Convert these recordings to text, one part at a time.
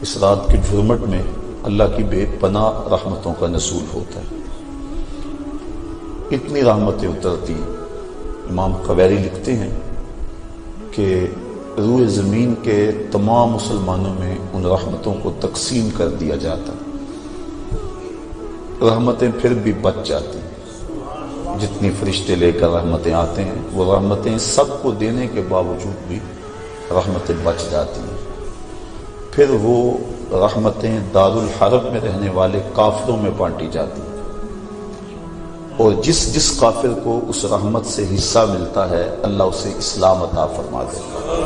اس رات کی جھرمٹ میں اللہ کی بے پناہ رحمتوں کا نزول ہوتا ہے. اتنی رحمتیں اترتی. امام قویری لکھتے ہیں کہ روئے زمین کے تمام مسلمانوں میں ان رحمتوں کو تقسیم کر دیا جاتا. رحمتیں پھر بھی بچ جاتی. جتنی فرشتے لے کر رحمتیں آتے ہیں وہ رحمتیں سب کو دینے کے باوجود بھی رحمتیں بچ جاتی ہیں. پھر وہ رحمتیں دارالحرب میں رہنے والے کافروں میں بانٹی جاتی ہیں، اور جس کافر کو اس رحمت سے حصہ ملتا ہے اللہ اسے اسلام عطا فرما دیتا ہے.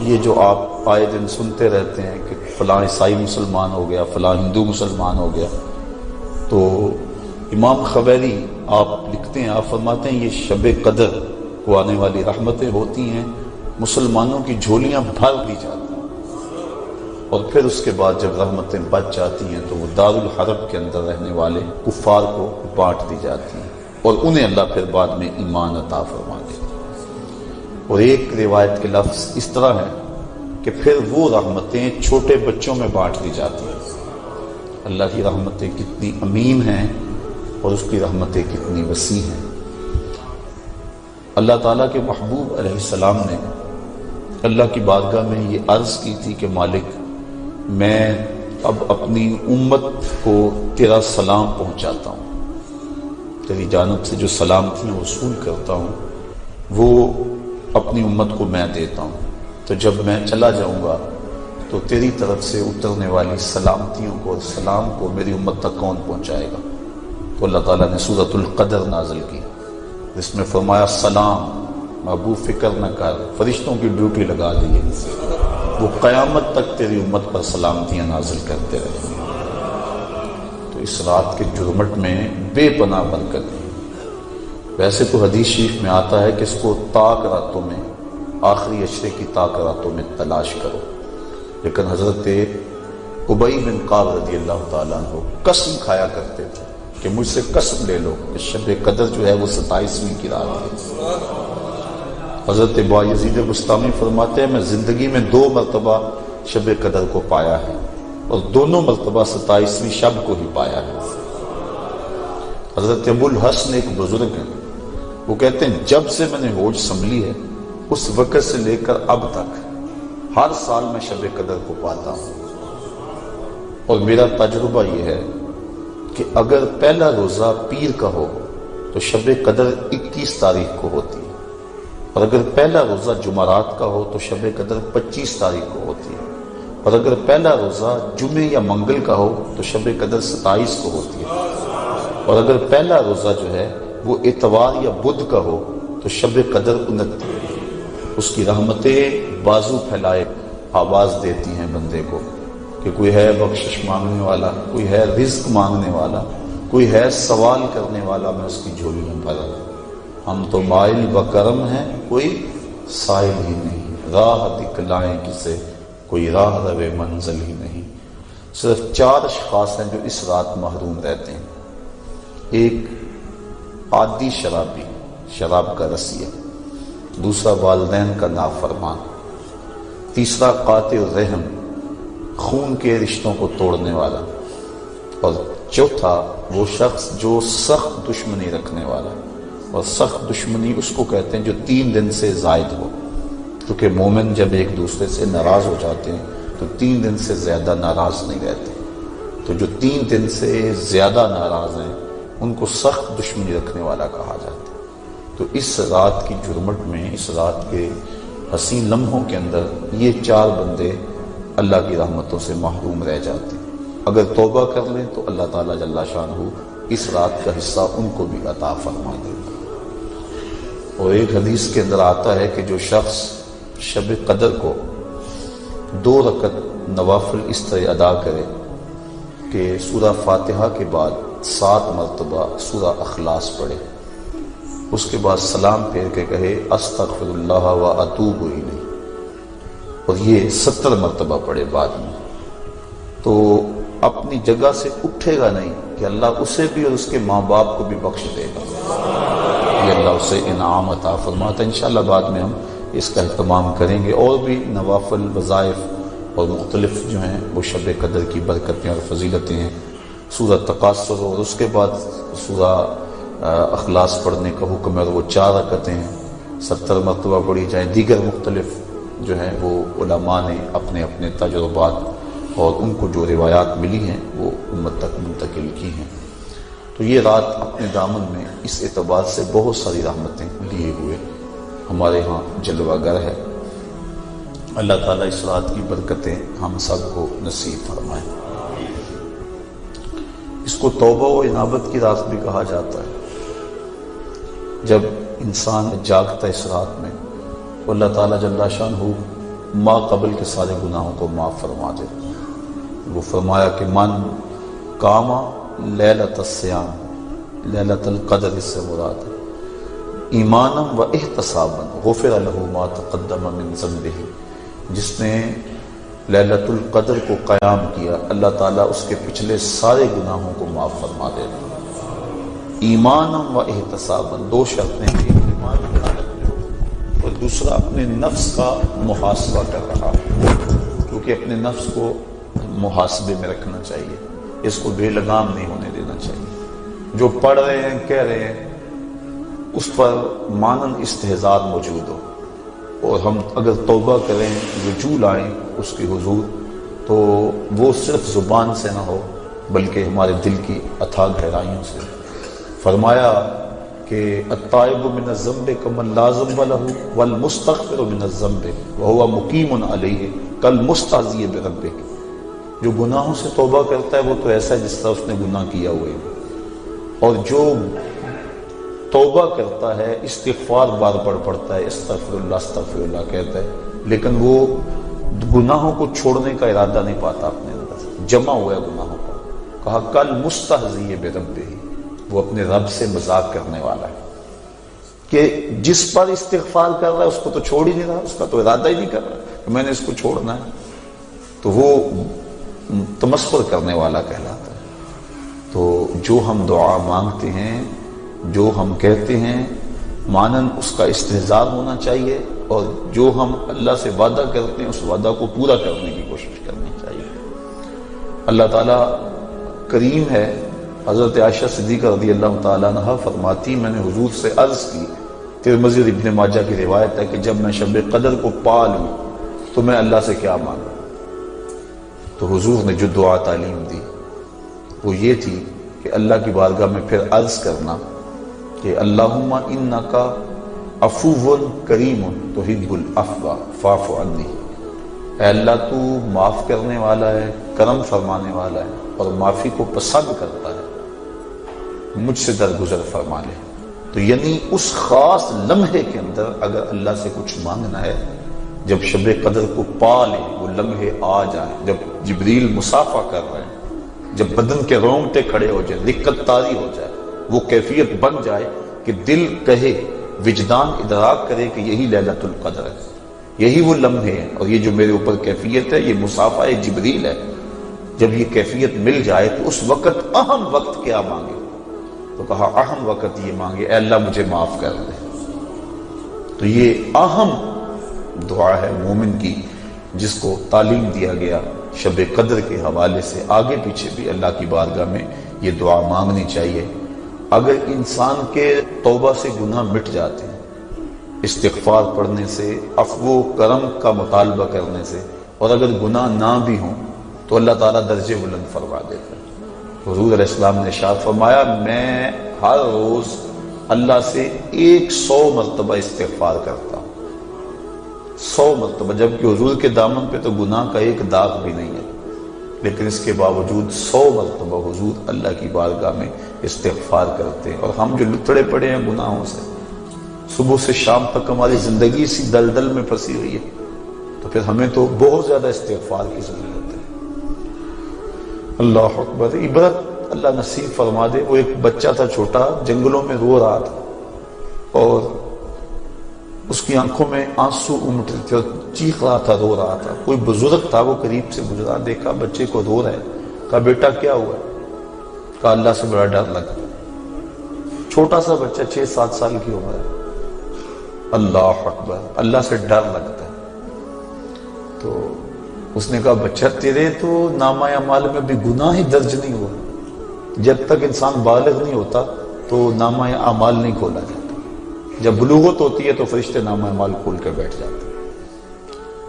یہ جو آپ آئے دن سنتے رہتے ہیں کہ فلاں عیسائی مسلمان ہو گیا، فلاں ہندو مسلمان ہو گیا، تو امام قویری آپ لکھتے ہیں، آپ فرماتے ہیں یہ شب قدر کو آنے والی رحمتیں ہوتی ہیں، مسلمانوں کی جھولیاں بھر دی جاتی ہیں، اور پھر اس کے بعد جب رحمتیں بچ جاتی ہیں تو وہ دارالحرب کے اندر رہنے والے کفار کو بانٹ دی جاتی ہیں، اور انہیں اللہ پھر بعد میں ایمان عطا فرما دیتا ہے. اور ایک روایت کے لفظ اس طرح ہے کہ پھر وہ رحمتیں چھوٹے بچوں میں بانٹ دی جاتی ہیں. اللہ کی رحمتیں کتنی عمیم ہیں اور اس کی رحمتیں کتنی وسیع ہیں. اللہ تعالیٰ کے محبوب علیہ السلام نے اللہ کی بارگاہ میں یہ عرض کی تھی کہ مالک، میں اب اپنی امت کو تیرا سلام پہنچاتا ہوں، تیری جانب سے جو سلامتیاں وصول کرتا ہوں وہ اپنی امت کو میں دیتا ہوں. تو جب میں چلا جاؤں گا تو تیری طرف سے اترنے والی سلامتیوں کو اور سلام کو میری امت تک کون پہنچائے گا؟ تو اللہ تعالیٰ نے سورۃ القدر نازل کی، جس میں فرمایا سلام محبوب فکر نہ کر، فرشتوں کی ڈیوٹی لگا دی، وہ قیامت تک تیری امت پر سلامتیاں نازل کرتے رہیں. تو اس رات کے جرمٹ میں بے پناہ برکت ہے. ویسے تو حدیث شریف میں آتا ہے کہ اس کو طاق راتوں میں، آخری عشرے کی طاق راتوں میں تلاش کرو، لیکن حضرت ابی بن کعب رضی اللہ تعالیٰ عنہ قسم کھایا کرتے تھے کہ مجھ سے قسم لے لو کہ شب قدر جو ہے وہ 27ویں کی رات ہے. حضرت بایزید بستامی فرماتے ہیں میں زندگی میں 2 مرتبہ شب قدر کو پایا ہے، اور دونوں مرتبہ 27ویں شب کو ہی پایا ہے. حضرت ابو الحسن ایک بزرگ ہیں، وہ کہتے ہیں جب سے میں نے ہوش سنبھلی ہے اس وقت سے لے کر اب تک ہر سال میں شب قدر کو پاتا ہوں، اور میرا تجربہ یہ ہے کہ اگر پہلا روزہ پیر کا ہو تو شب قدر 21 تاریخ کو ہوتی ہے، اور اگر پہلا روزہ جمعرات کا ہو تو شب قدر 25 تاریخ کو ہوتی ہے، اور اگر پہلا روزہ جمعے یا منگل کا ہو تو شب قدر 27 کو ہوتی ہے، اور اگر پہلا روزہ جو ہے وہ اتوار یا بدھ کا ہو تو شب قدر 29. اس کی رحمتیں بازو پھیلائے آواز دیتی ہیں بندے کو کہ کوئی ہے بخشش مانگنے والا، کوئی ہے رزق مانگنے والا، کوئی ہے سوال کرنے والا، میں اس کی جھولی میں بھرا. ہم تو مائل بکرم ہیں، کوئی سائل ہی نہیں، راہ دکھلائیں کسے، کوئی راہ روے منزل ہی نہیں. صرف 4 اشخاص ہیں جو اس رات محروم رہتے ہیں. ایک عادی شرابی، شراب کا رسیہ، دوسرا والدین کا نافرمان، تیسرا قاطع الرحم، خون کے رشتوں کو توڑنے والا، اور چوتھا وہ شخص جو سخت دشمنی رکھنے والا. اور سخت دشمنی اس کو کہتے ہیں جو 3 دن سے زائد ہو، کیونکہ مومن جب ایک دوسرے سے ناراض ہو جاتے ہیں تو 3 دن سے زیادہ ناراض نہیں رہتے. تو جو 3 دن سے زیادہ ناراض ہیں ان کو سخت دشمنی رکھنے والا کہا جاتا ہے. تو اس رات کی جرمٹ میں، اس رات کے حسین لمحوں کے اندر یہ 4 بندے اللہ کی رحمتوں سے محروم رہ جاتے ہیں. اگر توبہ کر لیں تو اللہ تعالیٰ جل شانہ اس رات کا حصہ ان کو بھی عطا فرما دے. اور ایک حدیث کے اندر آتا ہے کہ جو شخص شب قدر کو 2 رکعت نوافل اس طرح ادا کرے کہ سورہ فاتحہ کے بعد 7 مرتبہ سورہ اخلاص پڑھے، اس کے بعد سلام پھیر کے کہے استغفر اللہ و اتوب الیہ، اور یہ 70 مرتبہ پڑھے بعد میں، تو اپنی جگہ سے اٹھے گا نہیں کہ اللہ اسے بھی اور اس کے ماں باپ کو بھی بخش دے گا. یہ اللہ اسے انعام عطا فرماتا ہے. انشاءاللہ بعد میں ہم اس کا اہتمام کریں گے. اور بھی نوافل وظائف اور مختلف جو ہیں وہ شب قدر کی برکتیں اور فضیلتیں ہیں۔ سورہ تکاثر اور اس کے بعد سورہ اخلاص پڑھنے کا حکم ہے، اور وہ 4 رکعتیں ہیں، 70 مرتبہ پڑھی جائیں۔ دیگر مختلف جو ہیں وہ علماء نے اپنے اپنے تجربات اور ان کو جو روایات ملی ہیں وہ امت تک منتقل کی ہیں۔ تو یہ رات اپنے دامن میں اس اعتبار سے بہت ساری رحمتیں لیے ہوئے ہمارے ہاں جلوہ گر ہے۔ اللہ تعالیٰ اس رات کی برکتیں ہم سب کو نصیب فرمائیں۔ اس کو توبہ و انابت کی رات بھی کہا جاتا ہے۔ جب انسان جاگتا ہے اس رات میں، اللہ تعالیٰ جل شانہ ما قبل کے سارے گناہوں کو معاف فرما دیتا ہے۔ وہ فرمایا کہ من کاما لیلۃ الصیام، لیلۃ القدر اس سے مراد ہے، ایمانم و احتسابا غفر لہ ما تقدم من ذنبہ، جس نے لیلۃ القدر کو قیام کیا اللہ تعالیٰ اس کے پچھلے سارے گناہوں کو معاف فرما دیتا ہے۔ ایمانم و احتسابا، 2 شرطیں ہیں، ایمان کی حالت میں اور دوسرا اپنے نفس کا محاسبہ کر رہا ہے، کیونکہ اپنے نفس کو محاسبے میں رکھنا چاہیے، اس کو بے لگام نہیں ہونے دینا چاہیے۔ جو پڑھ رہے ہیں کہہ رہے ہیں اس پر مانند استحضار موجود ہو، اور ہم اگر توبہ کریں، رجوع لائیں اس کے حضور، تو وہ صرف زبان سے نہ ہو بلکہ ہمارے دل کی اتھاہ گہرائیوں سے۔ فرمایا کہ التائب من الذنب کمن لا ذنب لہ والمستغفر من الذنب وہو مقیم علیہ کالمستہزئ بربہ، جو گناہوں سے توبہ کرتا ہے وہ تو ایسا ہے جس طرح اس نے گناہ کیا ہوئے، اور جو توبہ کرتا ہے استغفار بار بار پڑھتا ہے، استغفر اللہ کہتا ہے، لیکن وہ گناہوں کو چھوڑنے کا ارادہ نہیں پاتا اپنے اندر، جمع ہوا ہے گناہوں کا۔ کہا کل مستہزئ بربہ، وہ اپنے رب سے مذاق کرنے والا ہے کہ جس پر استغفار کر رہا ہے اس کو تو چھوڑ ہی نہیں رہا، اس کا تو ارادہ ہی نہیں کر رہا کہ میں نے اس کو چھوڑنا ہے، تو وہ تمسخر کرنے والا کہلاتا ہے۔ تو جو ہم دعا مانگتے ہیں، جو ہم کہتے ہیں، مانند اس کا استحضار ہونا چاہیے، اور جو ہم اللہ سے وعدہ کرتے ہیں اس وعدہ کو پورا کرنے کی کوشش کرنی چاہیے۔ اللہ تعالیٰ کریم ہے۔ حضرت عائشہ صدیقہ رضی اللہ تعالیٰ عنہ فرماتی، میں نے حضور سے عرض کی، ترمذی اور ابن ماجہ کی روایت ہے کہ جب میں شب قدر کو پا لوں تو میں اللہ سے کیا مانگوں؟ تو حضور نے جو دعا تعلیم دی وہ یہ تھی کہ اللہ کی بارگاہ میں پھر عرض کرنا کہ اللہم انکا عفو کریم تحب العفو فاعف عنی، اے اللہ تو معاف کرنے والا ہے، کرم فرمانے والا ہے اور معافی کو پسند کرتا ہے، مجھ سے درگزر فرما لے۔ تو یعنی اس خاص لمحے کے اندر اگر اللہ سے کچھ مانگنا ہے، جب شب قدر کو پا لے، وہ لمحے آ جائیں، جب جبریل مصافحہ کر رہے ہیں، جب بدن کے رونگٹے کھڑے ہو جائیں، رقت طاری ہو جائے، وہ کیفیت بن جائے کہ دل کہے، وجدان ادراک کرے کہ یہی لیلۃ القدر ہے، یہی وہ لمحے ہیں، اور یہ جو میرے اوپر کیفیت ہے یہ مصافحہ جبریل ہے۔ جب یہ کیفیت مل جائے تو اس وقت اہم وقت کیا مانگے؟ تو کہا اہم وقت یہ مانگے اے اللہ مجھے معاف کر دے۔ تو یہ اہم دعا ہے مومن کی، جس کو تعلیم دیا گیا شب قدر کے حوالے سے۔ آگے پیچھے بھی اللہ کی بارگاہ میں یہ دعا مانگنی چاہیے۔ اگر انسان کے توبہ سے گناہ مٹ جاتے ہیں استغفار پڑھنے سے، عفو و کرم کا مطالبہ کرنے سے، اور اگر گناہ نہ بھی ہوں تو اللہ تعالیٰ درجے بلند فرما دیتا ہے۔ حضور علیہ السلام نے ارشاد فرمایا، میں ہر روز اللہ سے 100 مرتبہ استغفار کرتا ہوں، 100 مرتبہ، جبکہ حضور کے دامن پہ تو گناہ کا ایک داغ بھی نہیں ہے، لیکن اس کے باوجود 100 مرتبہ حضور اللہ کی بارگاہ میں استغفار کرتے ہیں۔ اور ہم جو لتڑے پڑے ہیں گناہوں سے، صبح سے شام تک ہماری زندگی اسی دلدل میں پھنسی ہوئی ہے، تو پھر ہمیں تو بہت زیادہ استغفار کی ضرورت ہے۔ اللہ اکبر۔ عبرت اللہ نصیب فرما دے۔ وہ ایک بچہ تھا چھوٹا، جنگلوں میں رو رہا تھا اور اس کی آنکھوں میں آنسو امٹ رہے تھے اور چیخ رہا تھا، رو رہا تھا۔ کوئی بزرگ تھا، وہ قریب سے گزرا، دیکھا بچے کو رو رہا ہے، کہا بیٹا کیا ہوا ہے؟ کہا اللہ سے بڑا ڈر لگا۔ چھوٹا سا بچہ 6-7 سال کی عمر ہے۔ اللہ اکبر، اللہ سے ڈر لگتا ہے۔ تو اس نے کہا بچہ تیرے تو نامہ اعمال میں بھی گناہ ہی درج نہیں ہوا. جب تک انسان بالغ نہیں ہوتا تو نامہ اعمال نہیں کھولا جاتا. جب بلوغت ہوتی ہے تو فرشتے نامہ اعمال کھول کے بیٹھ جاتے.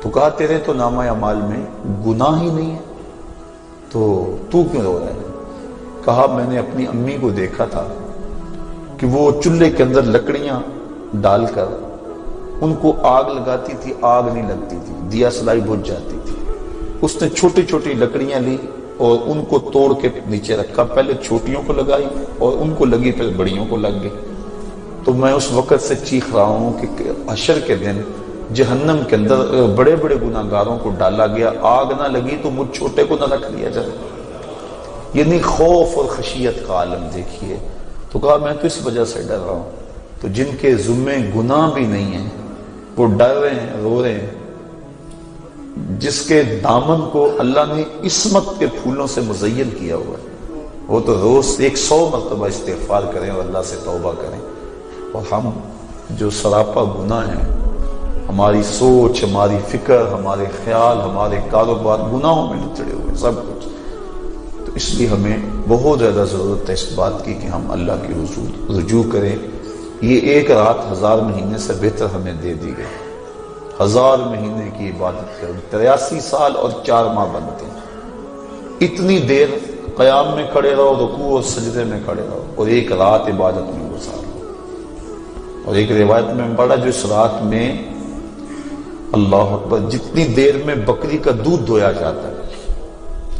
تو کہا تیرے تو نامہ اعمال میں گناہ ہی نہیں ہے تو کیوں رو رہا ہے؟ کہا میں نے اپنی امی کو دیکھا تھا کہ وہ چولہے کے اندر لکڑیاں ڈال کر ان کو آگ لگاتی تھی، آگ نہیں لگتی تھی، دیا سلائی بجھ جاتی تھی. اس نے چھوٹی چھوٹی لکڑیاں لی اور ان کو توڑ کے نیچے رکھا. پہلے چھوٹیوں کو لگائی اور ان کو لگی، پھر بڑیوں کو لگ گئی. تو میں اس وقت سے چیخ رہا ہوں کہ حشر کے دن جہنم کے اندر بڑے بڑے گناہگاروں کو ڈالا گیا، آگ نہ لگی تو مجھ چھوٹے کو نہ رکھ لیا جائے. یعنی خوف اور خشیت کا عالم دیکھیے. تو کہا میں تو اس وجہ سے ڈر رہا ہوں. تو جن کے ذمے گناہ بھی نہیں ہیں وہ ڈر رہے ہیں، رو رہے ہیں. جس کے دامن کو اللہ نے عصمت کے پھولوں سے مزین کیا ہوا ہے وہ تو روز 100 مرتبہ استغفار کریں اور اللہ سے توبہ کریں. اور ہم جو سراپا گناہ ہیں، ہماری سوچ، ہماری فکر، ہمارے خیال، ہمارے کاروبار گناہوں میں لچڑے ہوئے سب کچھ. تو اس لیے ہمیں بہت زیادہ ضرورت ہے اس بات کی کہ ہم اللہ کی رجوع کریں. یہ ایک رات 1000 مہینے سے بہتر ہمیں دے دی گئی. 1000 مہینے کی عبادت کریں، 83 سال اور 4 ماہ بنتے ہیں. اتنی دیر قیام میں کھڑے رہو، رکوع اور سجدے میں کھڑے رہو اور ایک رات عبادت میں گزارو. اور ایک روایت میں پڑھا جو اس رات میں اللہ اکبر جتنی دیر میں بکری کا دودھ دھویا جاتا ہے،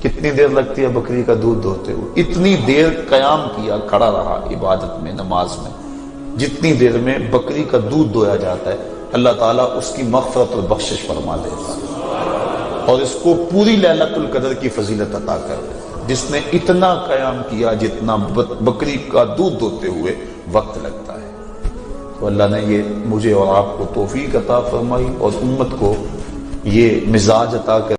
کتنی دیر لگتی ہے بکری کا دودھ دھوتے ہوئے، اتنی دیر قیام کیا، کھڑا رہا عبادت میں، نماز میں. جتنی دیر میں بکری کا دودھ دھویا جاتا ہے اللہ تعالیٰ اس کی مغفرت اور بخشش فرما دیتا ہے اور اس کو پوری لیلۃ القدر کی فضیلت عطا کر دیتا ہے. جس نے اتنا قیام کیا جتنا بکری کا دودھ دھوتے ہوئے وقت لگتا ہے. تو اللہ نے یہ مجھے اور آپ کو توفیق عطا فرمائی اور امت کو یہ مزاج عطا کر